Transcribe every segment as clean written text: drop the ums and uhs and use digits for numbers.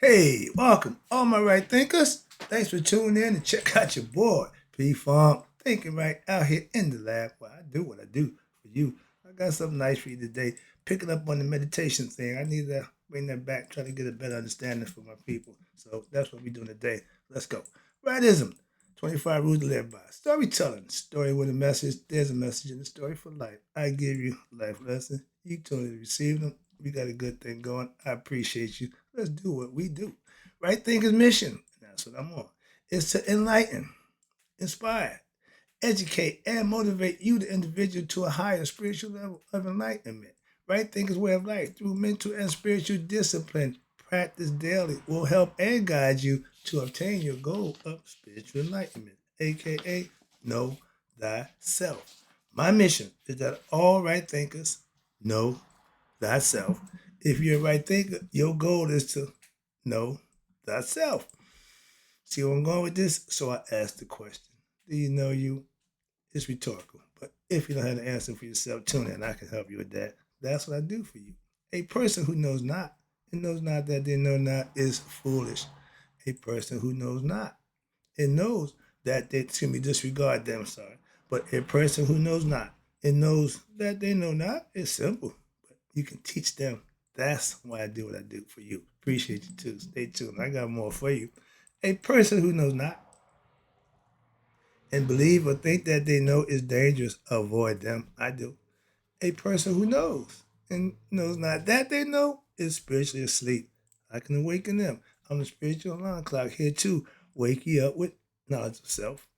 Hey, welcome, all my right thinkers. Thanks for tuning in and check out your boy, P Funk, thinking right out here in the lab. Well, I do what I do for you. I got something nice for you today. Picking up on the meditation thing. I need to bring that back, try to get a better understanding for my people. So that's what we're doing today. Let's go. Rightism, 25 rules to live by. Storytelling, story with a message. There's a message in the story for life. I give you life lessons. You totally receive them. We got a good thing going. I appreciate you. Let's do what we do. Right Thinker's mission, that's what I'm on, is to enlighten, inspire, educate, and motivate you, the individual, to a higher spiritual level of enlightenment. Right Thinker's way of life through mental and spiritual discipline, practice daily, will help and guide you to obtain your goal of spiritual enlightenment, aka know thyself. My mission is that all right thinkers know thyself. If you're a right thinker, your goal is to know thyself. See where I'm going with this? So I asked the question, do you know you? It's rhetorical. But if you don't have the answer for yourself, tune in. I can help you with that. That's what I do for you. A person who knows not and knows not that they know not is foolish. A person who knows not and knows that they, disregard them, sorry. But a person who knows not and knows that they know not is simple. But you can teach them. That's why I do what I do for you. Appreciate you too. Stay tuned. I got more for you. A person who knows not and believe or think that they know is dangerous, avoid them. I do. A person who knows and knows not that they know is spiritually asleep. I can awaken them. I'm the spiritual alarm clock here to wake you up with knowledge of self.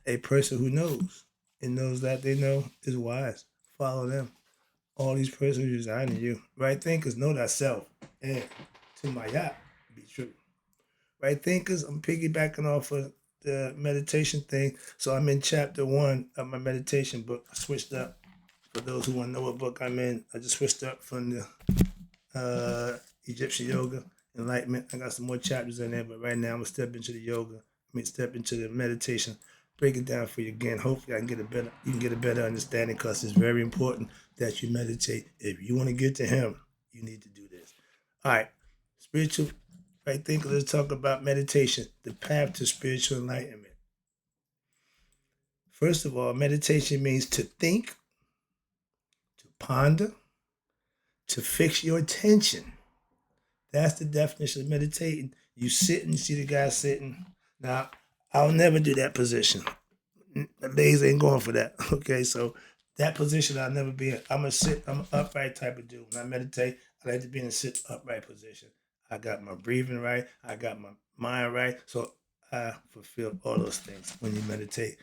A person who knows and knows that they know is wise. Follow them. All these persons resigning you. Right thinkers know thyself. And to my yacht, be true. Right thinkers, I'm piggybacking off of the meditation thing. So I'm in chapter 1 of my meditation book. I switched up. For those who want to know what book I'm in, I just switched up from the Egyptian yoga, enlightenment. I got some more chapters in there, but right now I'm gonna step into the yoga. Step into the meditation. Break it down for you again. Hopefully, you can get a better understanding because it's very important that you meditate. If you want to get to Him, you need to do this. All right, spiritual. I think let's talk about meditation, the path to spiritual enlightenment. First of all, meditation means to think, to ponder, to fix your attention. That's the definition of meditating. You sit and see the guy sitting. Now, I'll never do that position. The legs ain't going for that. Okay, so that position I'll never be in. I'm an upright type of dude. When I meditate, I like to be in a sit upright position. I got my breathing right. I got my mind right. So I fulfill all those things when you meditate.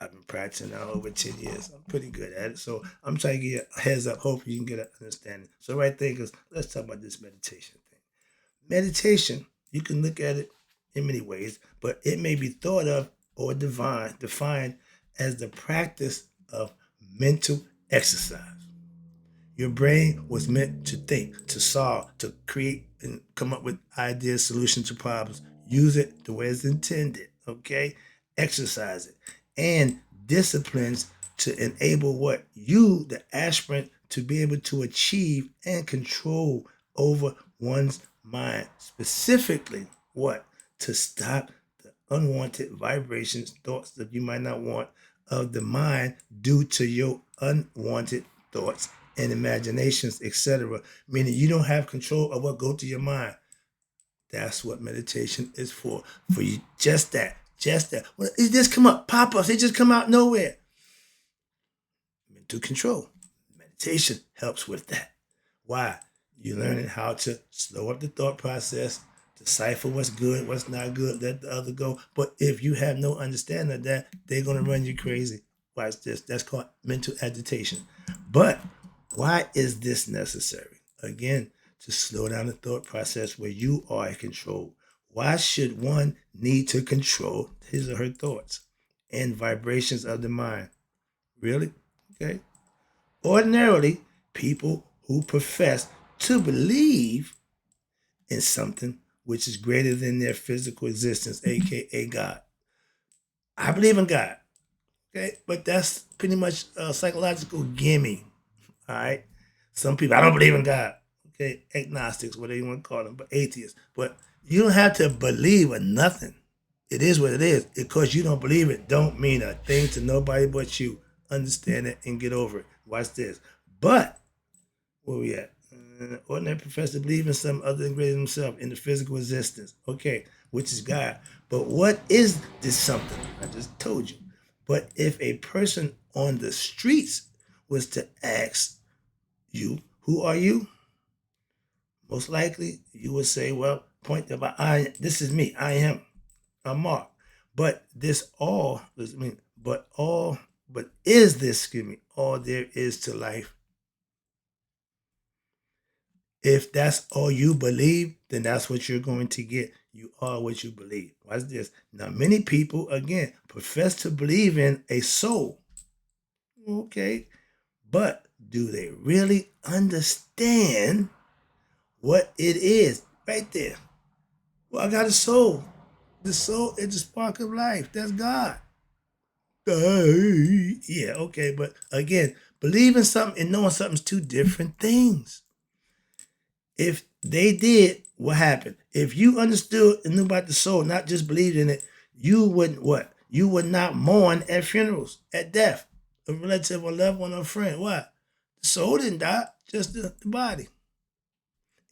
I've been practicing now over 10 years. I'm pretty good at it. So I'm trying to get you a heads up. Hopefully you can get an understanding. So right there, because let's talk about this meditation thing. Meditation, you can look at it in many ways, but it may be thought of or defined as the practice of mental exercise. Your brain was meant to think, to solve, to create and come up with ideas, solutions to problems. Use it the way it's intended, okay? Exercise it. And disciplines to enable what? You, the aspirant, to be able to achieve and control over one's mind. Specifically, what? To stop the unwanted vibrations, thoughts that you might not want of the mind due to your unwanted thoughts and imaginations, etc. Meaning you don't have control of what go to your mind. That's what meditation is for. For you, just that. Just that. Well, it just come up, pop-ups. They just come out nowhere. Mental control. Meditation helps with that. Why? You're learning how to slow up the thought process, decipher what's good, what's not good, let the other go. But if you have no understanding of that, they're going to run you crazy. Watch this. That's called mental agitation. But why is this necessary? Again, to slow down the thought process where you are in control. Why should one need to control his or her thoughts and vibrations of the mind? Really? Okay. Ordinarily, people who profess to believe in something which is greater than their physical existence, aka God. I believe in God, okay? But that's pretty much a psychological gimme, all right? Some people, I don't believe in God, okay, agnostics, whatever you want to call them, but atheists. But you don't have to believe in nothing. It is what it is. Because you don't believe it, don't mean a thing to nobody but you. Understand it and get over it. Watch this. But where we at? Ordinary professor believe in something other than greater than himself in the physical existence. Okay, which is God. But what is this something? I just told you. But if a person on the streets was to ask you, who are you? Most likely you would say, well, point about this is me, I am. I'm Mark. But this all, but is this, excuse me, all there is to life? If that's all you believe, then that's what you're going to get. You are what you believe. Watch this. Now, many people, again, profess to believe in a soul. Okay. But do they really understand what it is? Right there. Well, I got a soul. The soul is the spark of life. That's God. Yeah, okay. But again, believing something and knowing something's two different things. If they did, what happened? If you understood and knew about the soul, not just believed in it, you wouldn't what? You would not mourn at funerals, at death, a relative, a loved one, or a friend. Why? The soul didn't die, just the body.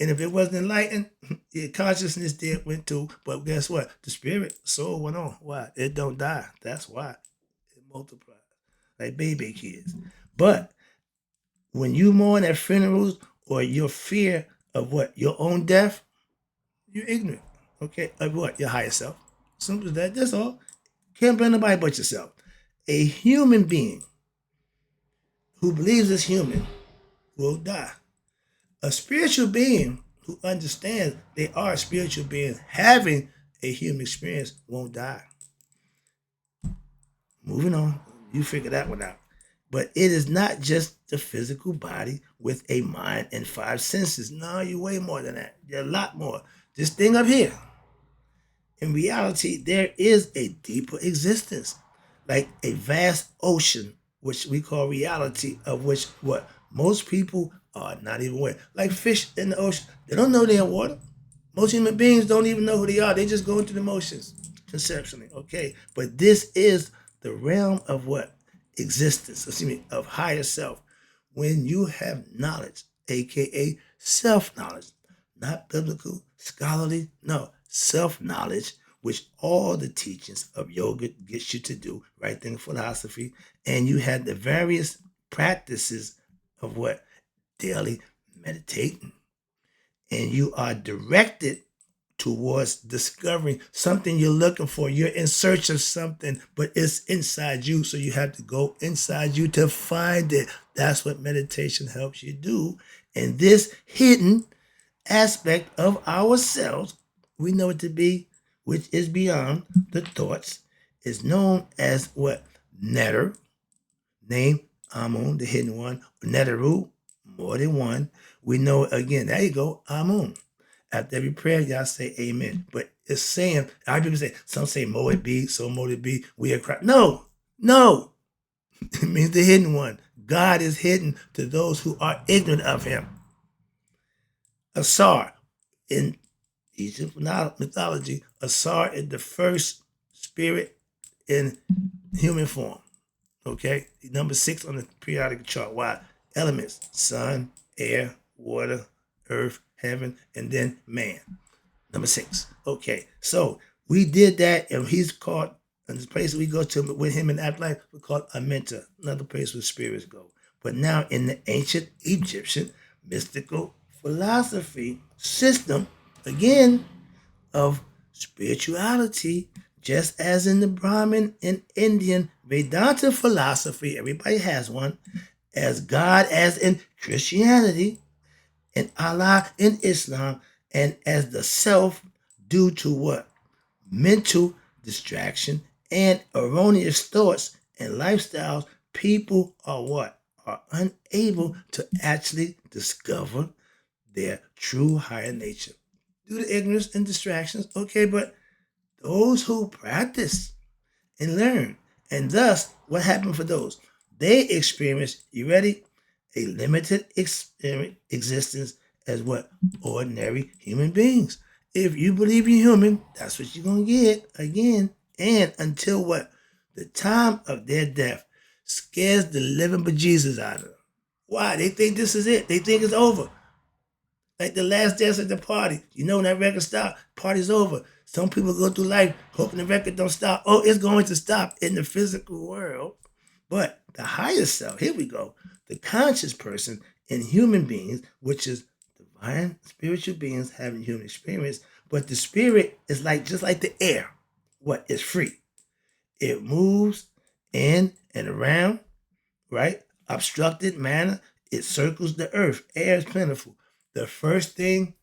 And if it wasn't enlightened, your consciousness did went too. But guess what? The spirit, soul went on. Why? It don't die. That's why it multiplies like baby kids. But when you mourn at funerals or your fear of what? Your own death, you're ignorant. Okay? Of what? Your higher self. Simple as that. That's all. Can't blame nobody but yourself. A human being who believes is human will die. A spiritual being who understands they are a spiritual being having a human experience won't die. Moving on. You figure that one out. But it is not just the physical body with a mind and five senses. No, you're way more than that. You're a lot more. This thing up here. In reality, there is a deeper existence, like a vast ocean, which we call reality, of which what most people are not even aware. Like fish in the ocean, they don't know they're in water. Most human beings don't even know who they are. They just go into the motions conceptually, okay? But this is the realm of what? Existence, excuse me, of higher self. When you have knowledge, aka self-knowledge, not biblical, scholarly, no, self-knowledge, which all the teachings of yoga gets you to do, right there in philosophy, and you had the various practices of what? Daily meditating. And you are directed towards discovering something you're looking for. You're in search of something, but it's inside you. So you have to go inside you to find it. That's what meditation helps you do. And this hidden aspect of ourselves, we know it to be, which is beyond the thoughts, is known as what? Netter, name Amun, the hidden one. Neteru, more than one. We know again, there you go, Amun. After every prayer, y'all say amen. But it's saying, a lot of people say, some say, mo it be, so mo it be, we are Christ. No, no. It means the hidden one. God is hidden to those who are ignorant of him. Asar, in Egyptian mythology, Asar is the first spirit in human form. Okay? Number 6 on the periodic chart. Why? Elements: sun, air, water, earth, heaven, and then man. Number 6. Okay, so we did that, and he's called, and this place we go to with him in afterlife, we call a mentor, another place where spirits go. But now in the ancient Egyptian mystical philosophy system, again, of spirituality, just as in the Brahmin and Indian Vedanta philosophy, everybody has one, as God as in Christianity, and Allah in Islam, and as the self due to what? Mental distraction and erroneous thoughts and lifestyles, people are what? Are unable to actually discover their true higher nature due to ignorance and distractions. Okay, but those who practice and learn, and thus, what happened for those? They experience, you ready? A limited existence as what? Ordinary human beings. If you believe you're human, that's what you're going to get again. And until what? The time of their death scares the living bejesus out of them. Why? They think this is it. They think it's over. Like the last dance at the party. You know when that record stops, party's over. Some people go through life hoping the record don't stop. Oh, it's going to stop in the physical world. But the higher self, here we go. The conscious person in human beings, which is divine spiritual beings having human experience, but the spirit is like just like the air. What is free? It moves in and around, right? Obstructed manner. It circles the earth. Air is plentiful. The first thing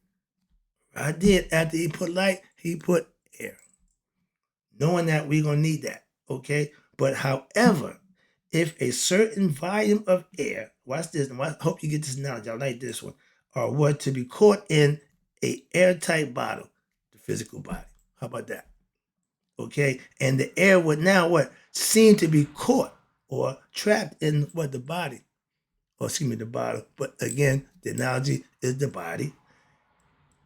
I did after he put light, he put air. Knowing that we're going to need that, okay? But however, if a certain volume of air, watch this, and I hope you get this knowledge, I like this one, or were to be caught in a airtight bottle, the physical body. How about that? Okay? And the air would now what? Seem to be caught or trapped in what? The body. Or excuse me, the bottle. But again, the analogy is the body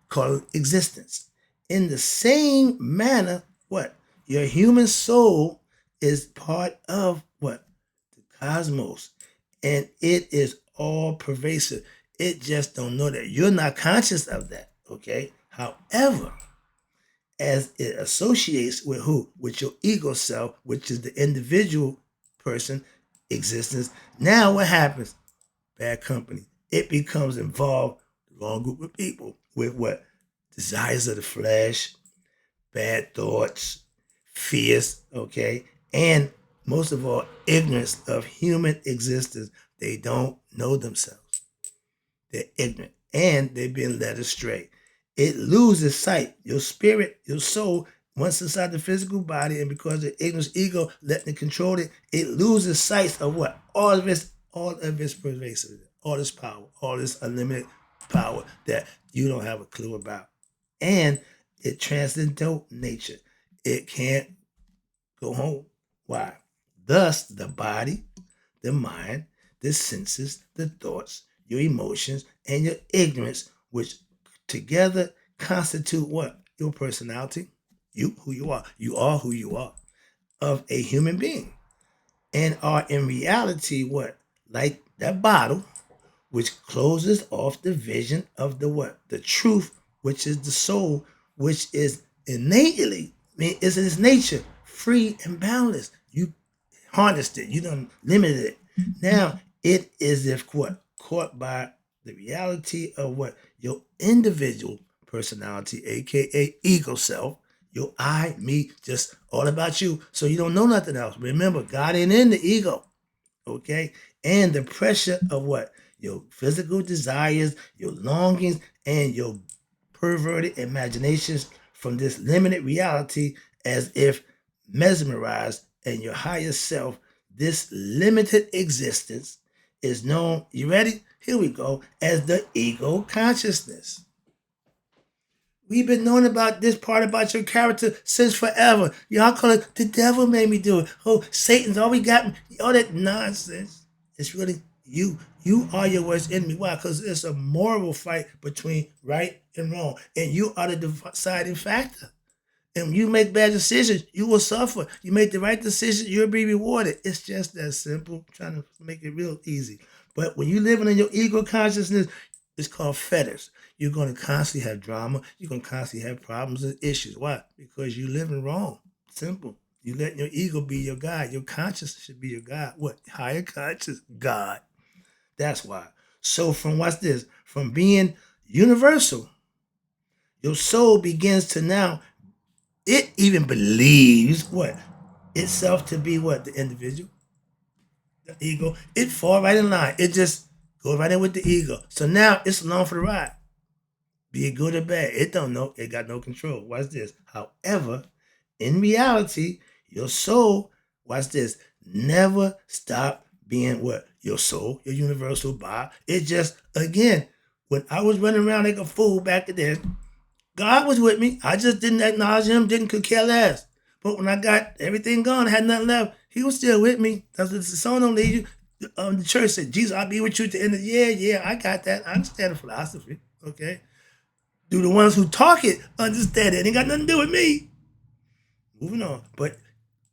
called existence. In the same manner, what? Your human soul is part of what? The cosmos. And it is all pervasive. It just don't know that. You're not conscious of that, okay? However, as it associates with who? With your ego self, which is the individual person existence. Now what happens? Bad company. It becomes involved, the wrong group of people, with what? Desires of the flesh, bad thoughts, fears, okay? And most of all, ignorance of human existence. They don't know themselves. They're ignorant and they've been led astray. It loses sight. Your spirit, your soul, once inside the physical body, and because the ignorance ego letting it control it, it loses sight of what? All of its pervasiveness, all this power, all this unlimited power that you don't have a clue about. And it transcendental nature. It can't go home. Why? Thus, the body, the mind, the senses, the thoughts, your emotions, and your ignorance, which together constitute what? Your personality. You, who you are. You are who you are of a human being. And are in reality what? Like that bottle, which closes off the vision of the what? The truth, which is the soul, which is innately, I mean, is in its nature, free and boundless. You harnessed it, you done limited it. Now it is if what? Caught by the reality of what? Your individual personality, aka ego self, your I, me, just all about you. So you don't know nothing else. Remember, God ain't in the ego. Okay? And the pressure of what? Your physical desires, your longings, and your perverted imaginations from this limited reality as if mesmerized, and your higher self, this limited existence is known, you ready? Here we go, as the ego consciousness. We've been knowing about this part about your character since forever. Y'all call it, the devil made me do it. Oh, Satan's always got me. All that nonsense. It's really you. You are your worst enemy. Why? Because it's a moral fight between right and wrong. And you are the deciding factor. And when you make bad decisions, you will suffer. You make the right decision, you'll be rewarded. It's just that simple. I'm trying to make it real easy. But when you're living in your ego consciousness, it's called fetters. You're going to constantly have drama. You're going to constantly have problems and issues. Why? Because you're living wrong. Simple. You let your ego be your God. Your consciousness should be your God. What? Higher conscious God. That's why. So from what's this? From being universal, your soul begins to now, it even believes what? Itself to be what? The individual, the ego. It fall right in line. It just goes right in with the ego. So now it's along for the ride. Be it good or bad. It don't know. It got no control. Watch this. However, in reality, your soul, watch this, never stop being what? Your soul, your universal body. It just, again, when I was running around like a fool back then, God was with me. I just didn't acknowledge him, didn't could care less. But when I got everything gone, I had nothing left, he was still with me. That's what the song don't leave you. The church said, Jesus, I'll be with you at the end of the year. Yeah, I got that. I understand the philosophy. Okay? Do the ones who talk it understand it? Ain't got nothing to do with me. Moving on. But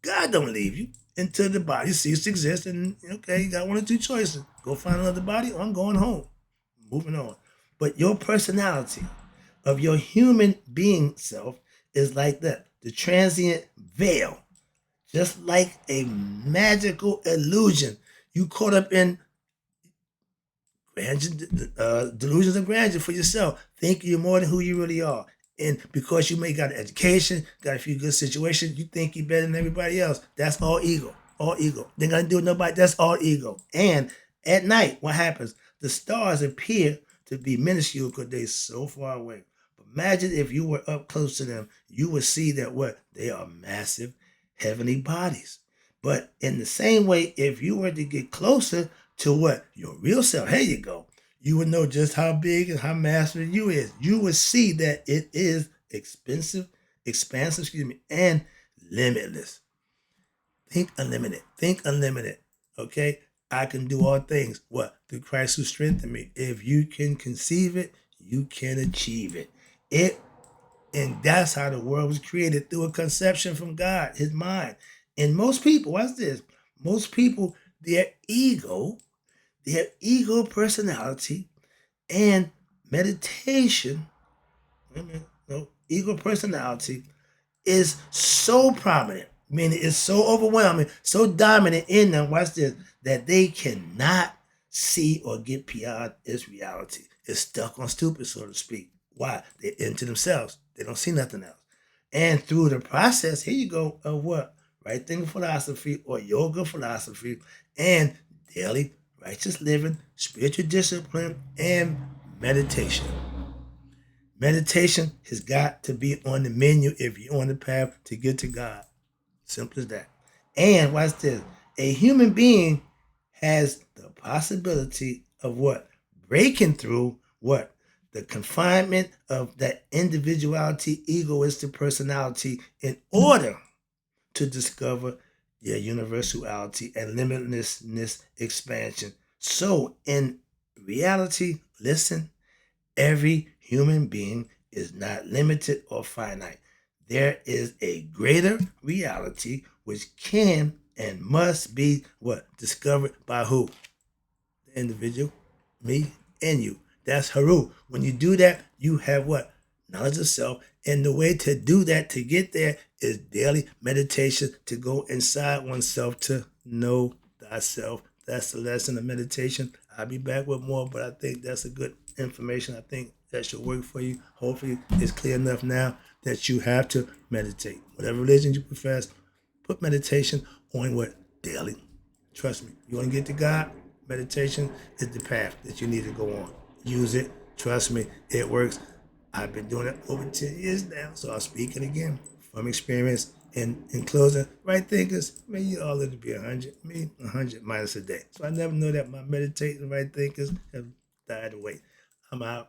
God don't leave you until the body ceases to exist. And okay, you got one or two choices. Go find another body or I'm going home. Moving on. But your personality of your human being self is like that. The transient veil. Just like a magical illusion. You caught up in delusions of grandeur for yourself. Think you're more than who you really are. And because you may got an education, got a few good situations, you think you're better than everybody else. That's all ego. All ego. They're gonna do it nobody. That's all ego. And at night, what happens? The stars appear to be minuscule because they're so far away. But imagine if you were up close to them, you would see that what? They are massive heavenly bodies. But in the same way, if you were to get closer to what? Your real self, here you go. You would know just how big and how massive you is. You would see that it is expansive, and limitless. Think unlimited. Think unlimited. Okay? I can do all things. What? Through Christ who strengthened me. If you can conceive it, you can achieve it. And that's how the world was created, through a conception from God, his mind. And most people, watch this, most people, their ego personality and meditation, no, ego personality is so prominent, meaning it's so overwhelming, so dominant in them, watch this, that they cannot see or get beyond its reality. It's stuck on stupid, so to speak. Why? They're into themselves. They don't see nothing else. And through the process, here you go, of what? Right thinking philosophy or yoga philosophy and daily righteous living, spiritual discipline, and meditation. Meditation has got to be on the menu if you're on the path to get to God. Simple as that. And watch this. A human being has the possibility of what? Breaking through what? The confinement of that individuality, egoistic personality in order to discover their universality and limitlessness expansion. So in reality, listen, every human being is not limited or finite. There is a greater reality which can and must be what? Discovered by who? The individual, me, and you. That's Haru. When you do that, you have what? Knowledge of self. And the way to do that, to get there, is daily meditation, to go inside oneself to know thyself. That's the lesson of meditation. I'll be back with more, but I think that's a good information. I think that should work for you. Hopefully, it's clear enough now that you have to meditate. Whatever religion you profess, put meditation on what? Daily. Trust me. You want to get to God? Meditation is the path that you need to go on. Use it. Trust me. It works. I've been doing it over 10 years now, so I'm speaking again from experience. And in closing, right thinkers, man, you all live to be 100. Me, 100 minus a day. So I never know that my meditating right thinkers have died away. I'm out.